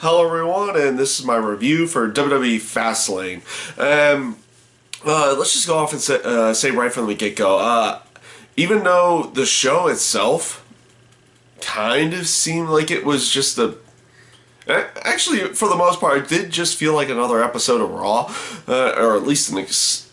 Hello everyone, and this is my review for WWE Fastlane. Let's just go off and say right from the get-go. Even though the show itself kind of seemed like it was just actually, for the most part, it did just feel like another episode of Raw, or at least you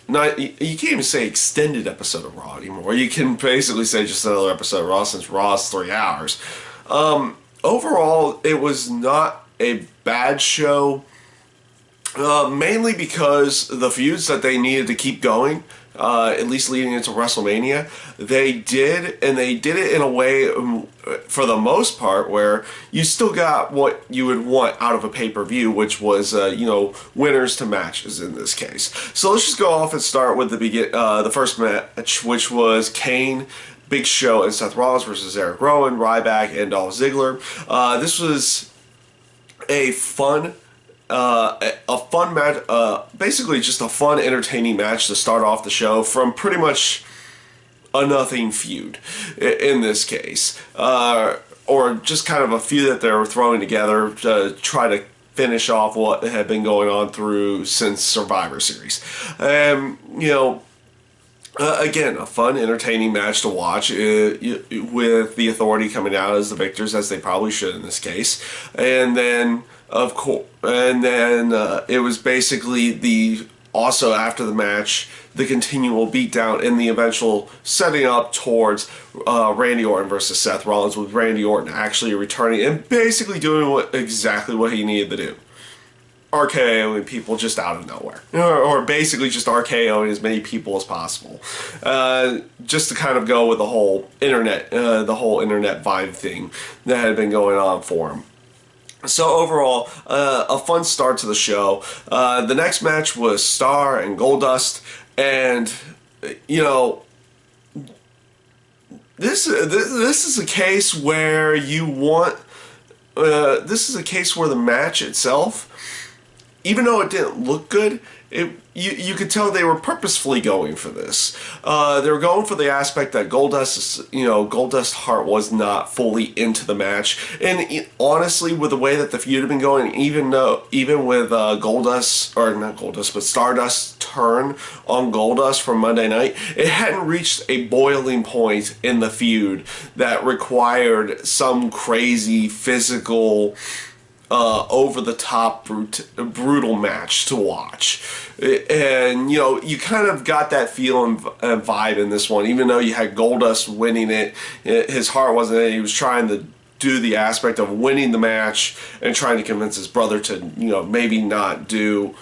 can't even say extended episode of Raw anymore. You can basically say just another episode of Raw since Raw is 3 hours. Overall, it was not a bad show, mainly because the feuds that they needed to keep going, at least leading into WrestleMania, they did, and they did it in a way, for the most part, where you still got what you would want out of a pay-per-view, which was, winners to matches in this case. So let's just go off and start with the first match, which was Kane, Big Show, and Seth Rollins versus Eric Rowan, Ryback, and Dolph Ziggler. This was a fun match, basically just a fun, entertaining match to start off the show from pretty much a nothing feud in this case, or just kind of a feud that they were throwing together to try to finish off what had been going on since Survivor Series. Again, a fun, entertaining match to watch, with the Authority coming out as the victors, as they probably should in this case. And then, of course, it was basically also after the match, the continual beatdown and the eventual setting up towards Randy Orton versus Seth Rollins, with Randy Orton actually returning and basically doing exactly what he needed to do. RKOing people just out of nowhere, or basically just RKOing as many people as possible, just to kind of go with the whole internet vibe thing that had been going on for him. So overall, a fun start to the show. The next match was Star and Goldust, and this is a case where this is a case where the match itself, even though it didn't look good, you could tell they were purposefully going for this. They were going for the aspect that Goldust's heart was not fully into the match. And honestly, with the way that the feud had been going, even with Stardust's turn on Goldust from Monday night, it hadn't reached a boiling point in the feud that required some crazy physical, over-the-top brutal match to watch. And you kind of got that feel and vibe in this one. Even though you had Goldust winning it, his heart wasn't in it. He was trying to do the aspect of winning the match and trying to convince his brother to maybe not do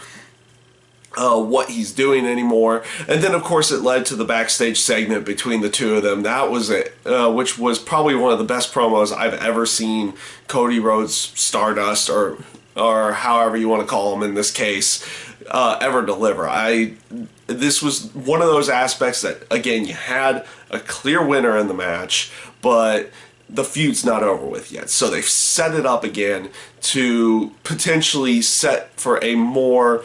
what he's doing anymore. And then of course it led to the backstage segment between the two of them. That was it, which was probably one of the best promos I've ever seen Cody Rhodes, Stardust, or however you want to call him in this case, ever deliver. This was one of those aspects that, again, you had a clear winner in the match, but the feud's not over with yet. So they've set it up again to potentially set for a more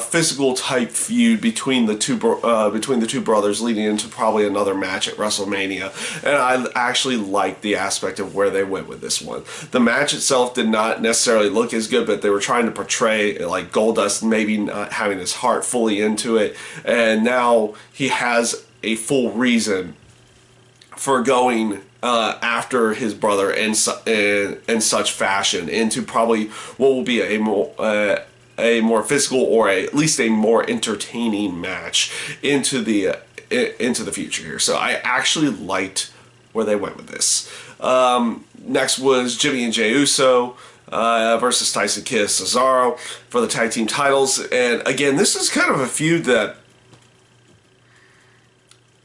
physical type feud between the two brothers, leading into probably another match at WrestleMania. And I actually liked the aspect of where they went with this one. The match itself did not necessarily look as good, but they were trying to portray like Goldust maybe not having his heart fully into it, and now he has a full reason for going after his brother in such fashion into probably what will be a more physical, or at least a more entertaining match into the future here. So I actually liked where they went with this. Next was Jimmy and Jey Uso versus Tyson Kidd and Cesaro for the tag team titles. And again, this is kind of a feud that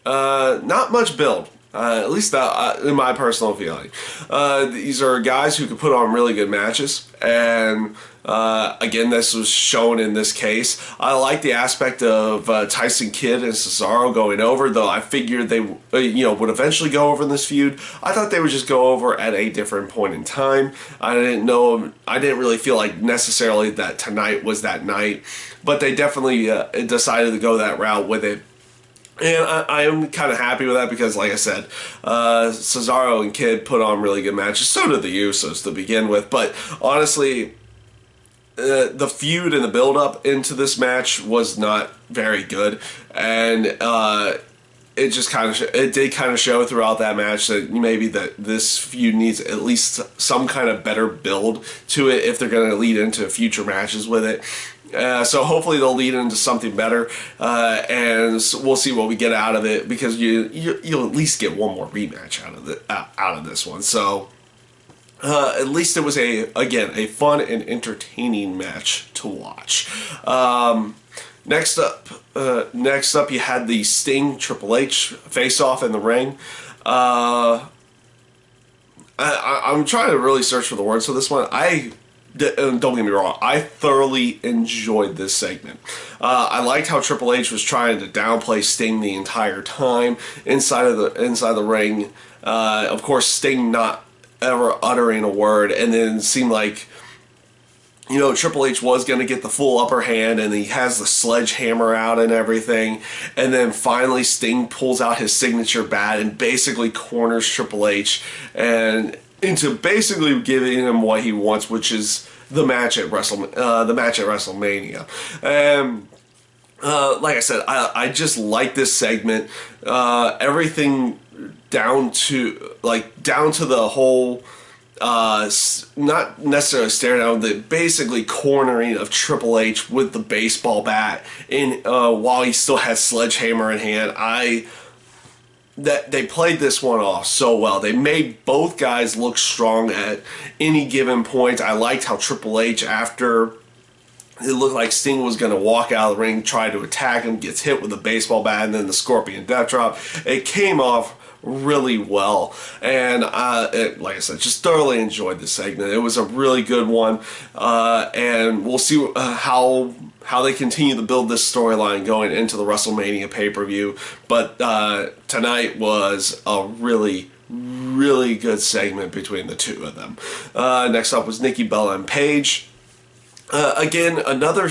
not much build. At least in my personal feeling. These are guys who can put on really good matches, and again, this was shown in this case. I like the aspect of Tyson Kidd and Cesaro going over, though I figured they would eventually go over in this feud. I thought they would just go over at a different point in time. I didn't really feel like necessarily that tonight was that night, but they definitely decided to go that route with it. And I am kind of happy with that because, like I said, Cesaro and Kidd put on really good matches. So did the Usos to begin with. But honestly, the feud and the build up into this match was not very good, and it just did kind of show throughout that match that maybe that this feud needs at least some kind of better build to it if they're going to lead into future matches with it. So hopefully they'll lead into something better, and we'll see what we get out of it, because you'll at least get one more rematch out of this one. So at least it was a fun and entertaining match to watch. Next up, you had the Sting Triple H face-off in the ring. I'm trying to really search for the words for this one. Don't get me wrong, I thoroughly enjoyed this segment. I liked how Triple H was trying to downplay Sting the entire time inside the ring. Of course, Sting not ever uttering a word, and then it seemed like, Triple H was going to get the full upper hand, and he has the sledgehammer out and everything, and then finally Sting pulls out his signature bat and basically corners Triple H and into basically giving him what he wants, which is the match at WrestleMania. Like I said, I just like this segment. Everything down to the whole. Not necessarily staring down, the basically cornering of Triple H with the baseball bat while he still has sledgehammer in hand. They played this one off so well. They made both guys look strong at any given point. I liked how Triple H, after it looked like Sting was going to walk out of the ring, try to attack him, gets hit with a baseball bat, and then the Scorpion Death Drop. It came off really well, and like I said, just thoroughly enjoyed this segment. It was a really good one, and we'll see how they continue to build this storyline going into the WrestleMania pay-per-view. But tonight was a really, really good segment between the two of them. Next up was Nikki Bella and Paige. Again, another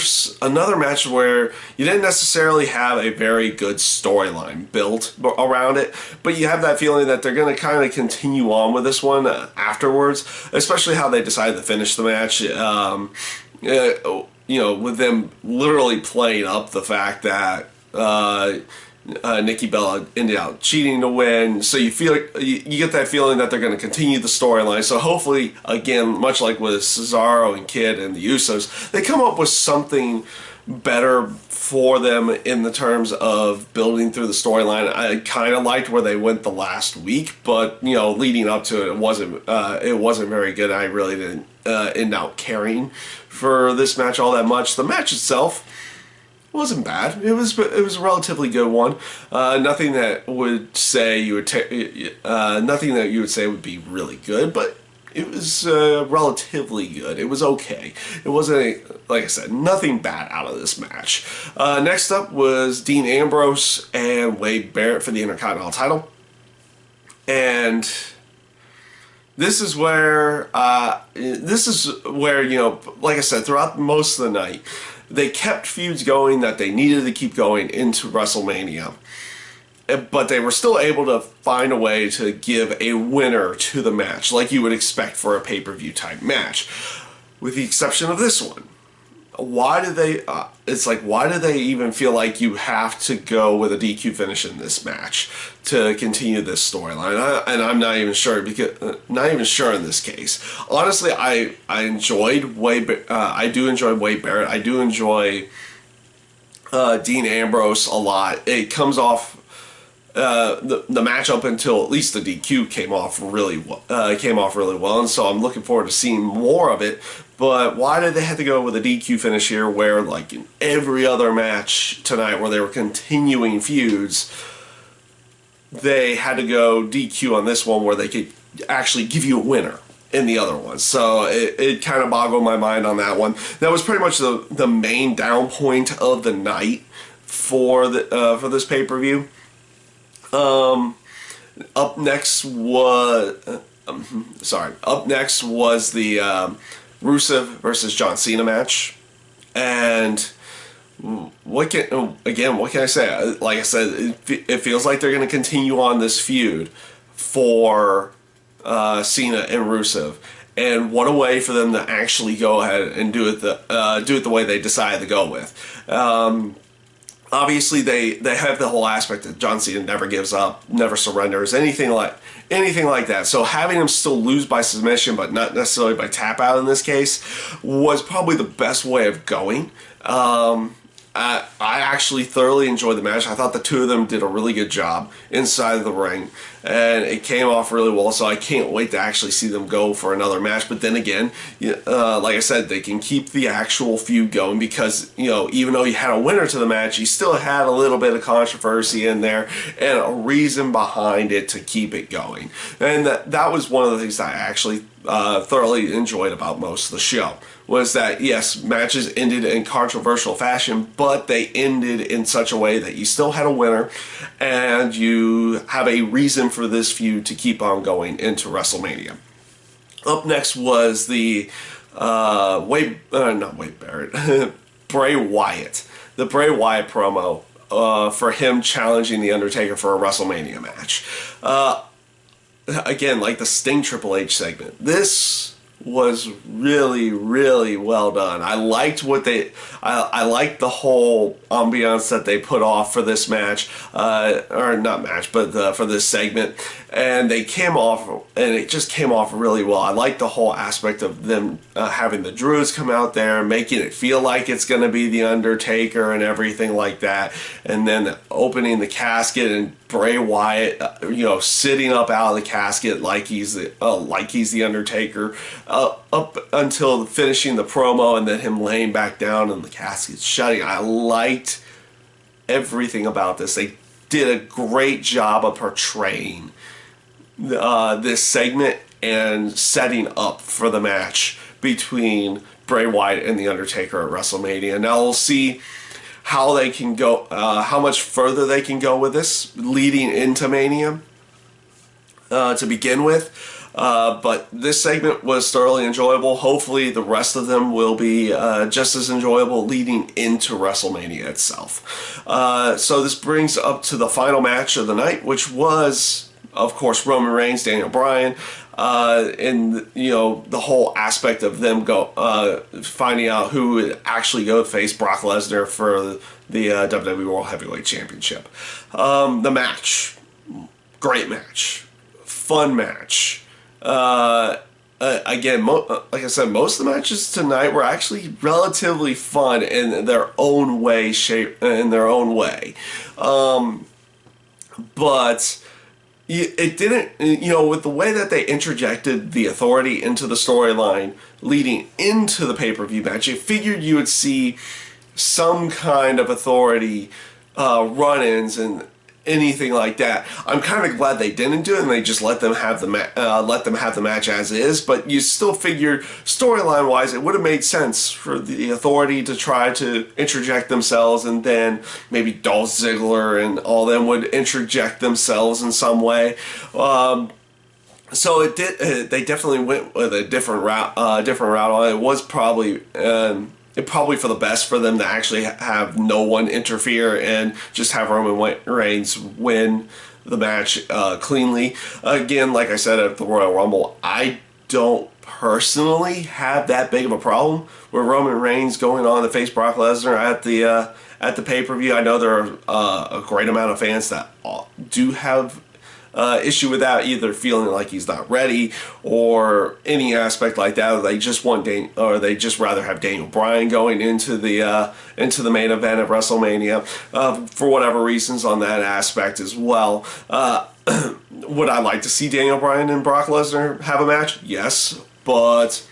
match where you didn't necessarily have a very good storyline built around it, but you have that feeling that they're going to kind of continue on with this one afterwards, especially how they decided to finish the match. With them literally playing up the fact that Nikki Bella ended up cheating to win, so you feel you get that feeling that they're going to continue the storyline. So hopefully, again, much like with Cesaro and Kid and the Usos, they come up with something better for them in the terms of building through the storyline. I kind of liked where they went the last week, but leading up to it, it wasn't very good. I really didn't end up caring for this match all that much. The match itself wasn't bad. It was a relatively good one. Nothing that you would say would be really good, but it was relatively good. It was okay. It wasn't, like I said, nothing bad out of this match. Next up was Dean Ambrose and Wade Barrett for the Intercontinental title, and this is where like I said, throughout most of the night, they kept feuds going that they needed to keep going into WrestleMania. But they were still able to find a way to give a winner to the match, like you would expect for a pay-per-view type match. With the exception of this one. Why do they even feel like you have to go with a DQ finish in this match to continue this storyline? And I'm not even sure, not even sure in this case. Honestly, I enjoyed I do enjoy Wade Barrett. I do enjoy Dean Ambrose a lot. It comes off the match up until at least the DQ came off really well, and so I'm looking forward to seeing more of it. But why did they have to go with a DQ finish here, where like in every other match tonight where they were continuing feuds, they had to go DQ on this one where they could actually give you a winner in the other one? So it kind of boggled my mind on that one. That was pretty much the main down point of the night for this pay-per-view. Up next was the Rusev versus John Cena match, and what can I say? Like I said, it feels like they're going to continue on this feud for Cena and Rusev, And what a way for them to actually go ahead and do it the way they decided to go with. Obviously, they have the whole aspect that John Cena never gives up, never surrenders, anything like that. So having him still lose by submission, but not necessarily by tap out in this case, was probably the best way of going. I actually thoroughly enjoyed the match. I thought the two of them did a really good job inside of the ring, and it came off really well, so I can't wait to actually see them go for another match. But then again, like I said, they can keep the actual feud going because, even though you had a winner to the match, you still had a little bit of controversy in there and a reason behind it to keep it going. And that was one of the things that I actually thoroughly enjoyed about most of the show. Was that, yes, matches ended in controversial fashion, but they ended in such a way that you still had a winner and you have a reason for this feud to keep on going into WrestleMania. Up next was the not Wade Barrett, Bray Wyatt. The Bray Wyatt promo for him challenging The Undertaker for a WrestleMania match. Again, like the Sting Triple H segment. This was really, really well done. I liked I liked the whole ambiance that they put off for this match, or not match, but for this segment, and it just came off really well. I liked the whole aspect of them having the Druids come out there, making it feel like it's going to be The Undertaker and everything like that, and then opening the casket and Bray Wyatt, sitting up out of the casket like he's the Undertaker, up until finishing the promo, and then him laying back down and the casket shutting. I liked everything about this. They did a great job of portraying this segment and setting up for the match between Bray Wyatt and The Undertaker at WrestleMania. Now we'll see how they can go, how much further they can go with this leading into Mania to begin with. But this segment was thoroughly enjoyable. Hopefully the rest of them will be just as enjoyable leading into WrestleMania itself. So this brings up to the final match of the night, which was, of course, Roman Reigns, Daniel Bryan, and the whole aspect of them finding out who would actually go face Brock Lesnar for the WWE World Heavyweight Championship. The match, great match, fun match. Again, like I said, most of the matches tonight were actually relatively fun in their own way, but it didn't, with the way that they interjected the Authority into the storyline leading into the pay-per-view match, you figured you would see some kind of Authority run-ins and anything like that. I'm kind of glad they didn't do it and they just let them have the match as is. But you still figured storyline wise it would have made sense for the Authority to try to interject themselves, and then maybe Dolph Ziggler and all them would interject themselves in some way. So it did. They definitely went with a different route. It was probably. Probably for the best for them to actually have no one interfere and just have Roman Reigns win the match cleanly. Again, like I said at the Royal Rumble, I don't personally have that big of a problem with Roman Reigns going on to face Brock Lesnar at the pay-per-view. I know there are a great amount of fans that do have issue with that, either feeling like he's not ready or any aspect like that, or they just they just rather have Daniel Bryan going into the main event of WrestleMania for whatever reasons on that aspect as well. Would I like to see Daniel Bryan and Brock Lesnar have a match? Yes, but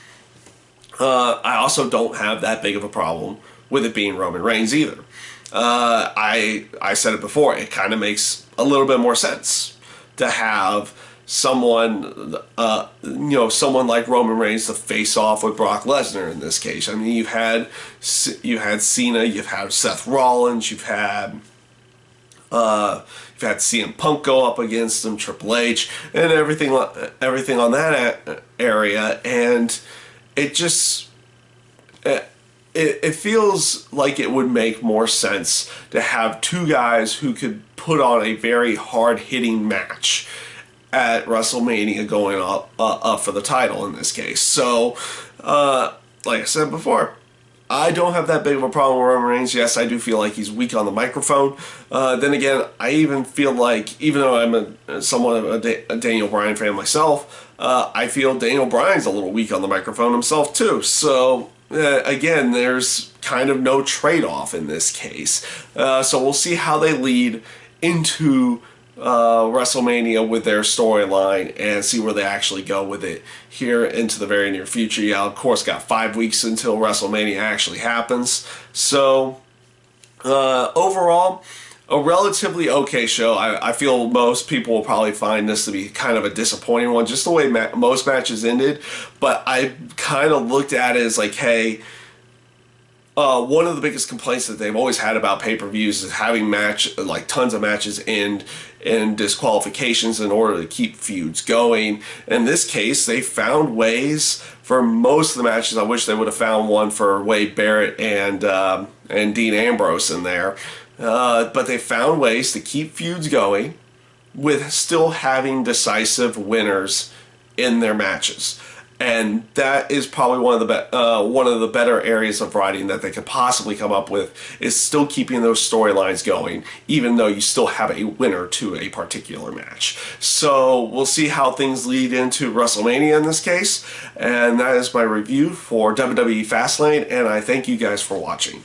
I also don't have that big of a problem with it being Roman Reigns either. I said it before, it kind of makes a little bit more sense to have someone, someone like Roman Reigns to face off with Brock Lesnar in this case. I mean, you've had Cena, you've had Seth Rollins, you've had CM Punk go up against him, Triple H, and everything on that area, and it just. It feels like it would make more sense to have two guys who could put on a very hard-hitting match at WrestleMania going up for the title in this case. So, like I said before, I don't have that big of a problem with Roman Reigns. Yes, I do feel like he's weak on the microphone. Then again, I even feel like, even though I'm somewhat of a Daniel Bryan fan myself, I feel Daniel Bryan's a little weak on the microphone himself too. So, again, there's kind of no trade-off in this case. So we'll see how they lead into WrestleMania with their storyline and see where they actually go with it here into the very near future. Yeah, of course, got 5 weeks until WrestleMania actually happens. So, overall, a relatively okay show. I feel most people will probably find this to be kind of a disappointing one, just the way most matches ended. But I kind of looked at it as like, hey, one of the biggest complaints that they've always had about pay-per-views is having tons of matches end in disqualifications in order to keep feuds going. In this case, they found ways for most of the matches. I wish they would have found one for Wade Barrett and Dean Ambrose in there. But they found ways to keep feuds going with still having decisive winners in their matches. And that is probably one of the better areas of writing that they could possibly come up with, is still keeping those storylines going, even though you still have a winner to a particular match. So we'll see how things lead into WrestleMania in this case. And that is my review for WWE Fastlane, and I thank you guys for watching.